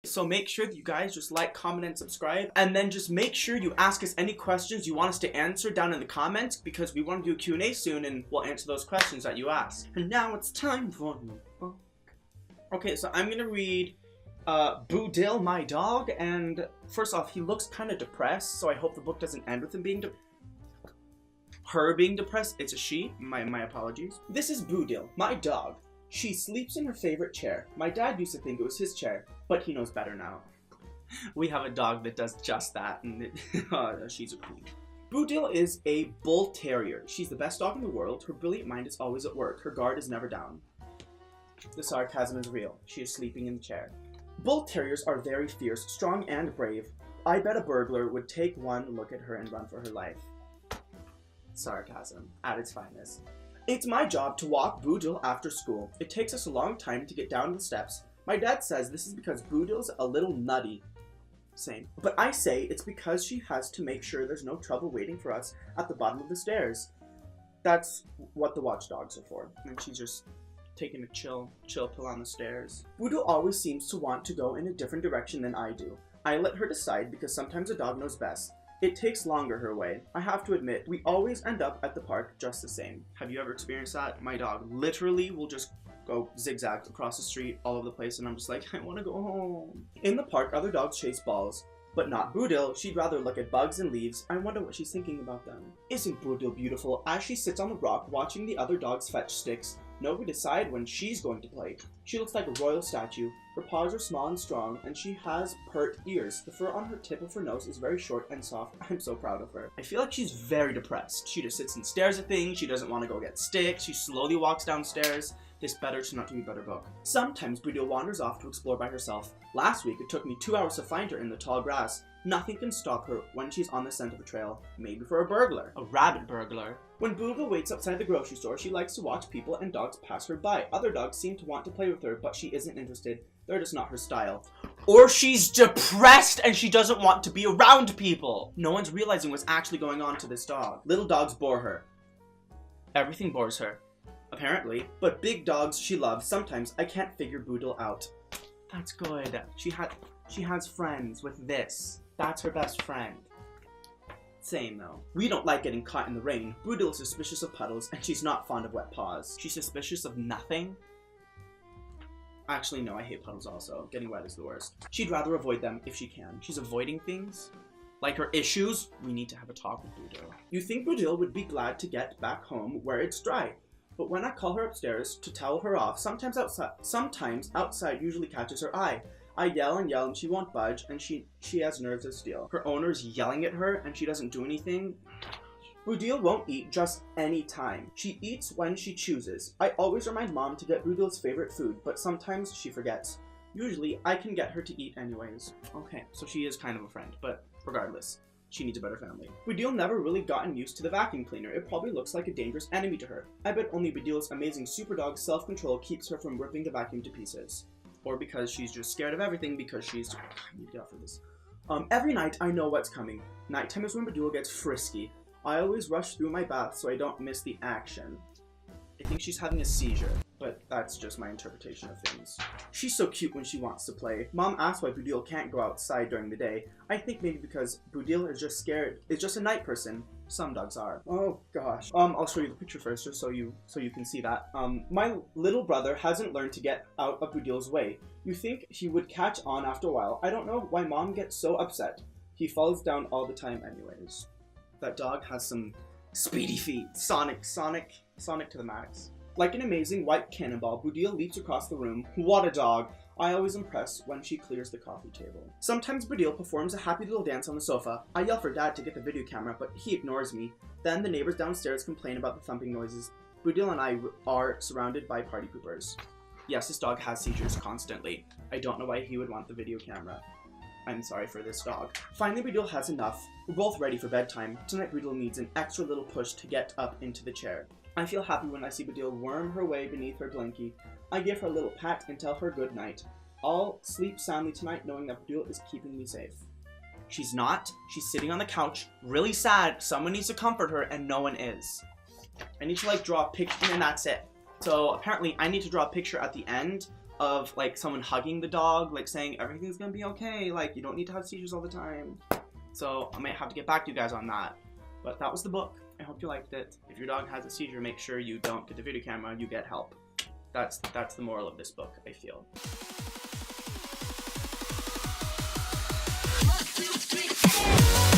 So make sure that you guys just like, comment, and subscribe. And then just make sure you ask us any questions you want us to answer down in the comments, because we want to do a Q&A soon and we'll answer those questions that you ask. And now it's time for the book. Okay, so I'm gonna read Boodil, my dog, and first off, he looks kind of depressed, so I hope the book doesn't end with him being her being depressed. It's a she. My apologies. This is Boodil, my dog. She sleeps in her favorite chair. My dad used to think it was his chair, but he knows better now. We have a dog that does just that, and she's a queen. Boodil is a bull terrier. She's the best dog in the world. Her brilliant mind is always at work. Her guard is never down. The sarcasm is real. She is sleeping in the chair. Bull terriers are very fierce, strong, and brave. I bet a burglar would take one look at her and run for her life. Sarcasm at its finest. It's my job to walk Boodil after school. It takes us a long time to get down the steps. My dad says this is because Boodil's a little nutty. Same. But I say it's because she has to make sure there's no trouble waiting for us at the bottom of the stairs. That's what the watchdogs are for. And she's just taking a chill pill on the stairs. Boodil always seems to want to go in a different direction than I do. I let her decide because sometimes a dog knows best. It takes longer her way. I have to admit, we always end up at the park just the same. Have you ever experienced that? My dog literally will just go zigzag across the street all over the place, and I'm just like, I want to go home. In the park, other dogs chase balls, but not Boodil. She'd rather look at bugs and leaves. I wonder what she's thinking about them. Isn't Boodil beautiful? As she sits on the rock watching the other dogs fetch sticks, nobody decide when she's going to play. She looks like a royal statue. Her paws are small and strong, and she has pert ears. The fur on her tip of her nose is very short and soft. I'm so proud of her. I feel like she's very depressed. She just sits and stares at things. She doesn't want to go get sticks. She slowly walks downstairs. This better to not to be better book. Sometimes Boodil wanders off to explore by herself. Last week, it took me 2 hours to find her in the tall grass. Nothing can stop her when she's on the scent of a trail. Maybe for a burglar. A rabbit burglar. When Boodil waits outside the grocery store, she likes to watch people and dogs pass her by. Other dogs seem to want to play with her, but she isn't interested. They're just not her style. Or she's depressed and she doesn't want to be around people. No one's realizing what's actually going on to this dog. Little dogs bore her. Everything bores her, apparently. But big dogs she loves. Sometimes I can't figure Boodil out. That's good. She has friends with this. That's her best friend. Same though. We don't like getting caught in the rain. Boodil is suspicious of puddles, and she's not fond of wet paws. She's suspicious of nothing? Actually, no, I hate puddles also. Getting wet is the worst. She'd rather avoid them if she can. She's avoiding things? Like her issues? We need to have a talk with Boodil. You think Boodil would be glad to get back home where it's dry. But when I call her upstairs to towel her off, sometimes outside usually catches her eye. I yell and she won't budge, and she has nerves of steel. Her owner's yelling at her and she doesn't do anything. Boodil won't eat just any time. She eats when she chooses. I always remind Mom to get Boodil's favorite food, but sometimes she forgets. Usually, I can get her to eat anyways. Okay, so she is kind of a friend, but regardless, she needs a better family. Boodil never really gotten used to the vacuum cleaner. It probably looks like a dangerous enemy to her. I bet only Boodil's amazing superdog self-control keeps her from ripping the vacuum to pieces. Or because she's just scared of everything because she's... I need to get off of this. Every night, I know what's coming. Nighttime is when Boodil gets frisky. I always rush through my bath so I don't miss the action. I think she's having a seizure, but that's just my interpretation of things. She's so cute when she wants to play. Mom asks why Boodil can't go outside during the day. I think maybe because Boodil is just scared. Is just a night person. Some dogs are. Oh gosh. I'll show you the picture first just so you can see that. My little brother hasn't learned to get out of Boodil's way. You think he would catch on after a while. I don't know why Mom gets so upset. He falls down all the time anyways. That dog has some speedy feet. Sonic to the max. Like an amazing white cannonball, Boodil leaps across the room. What a dog. I always impress when she clears the coffee table. Sometimes Boodil performs a happy little dance on the sofa. I yell for Dad to get the video camera, but he ignores me. Then the neighbors downstairs complain about the thumping noises. Boodil and I are surrounded by party poopers. Yes, this dog has seizures constantly. I don't know why he would want the video camera. I'm sorry for this dog. Finally, Boodil has enough. We're both ready for bedtime. Tonight, Boodil needs an extra little push to get up into the chair. I feel happy when I see Boodil worm her way beneath her blankie. I give her a little pat and tell her good night. I'll sleep soundly tonight knowing that Boodil is keeping me safe. She's not. She's sitting on the couch, really sad. Someone needs to comfort her, and no one is. I need to draw a picture, and that's it. So apparently, I need to draw a picture at the end of like someone hugging the dog, like saying everything's gonna be okay, like you don't need to have seizures all the time. So I might have to get back to you guys on that. But that was the book. I hope you liked it. If your dog has a seizure, make sure you don't get the video camera, you get help. That's the moral of this book, I feel. One, two, three, four.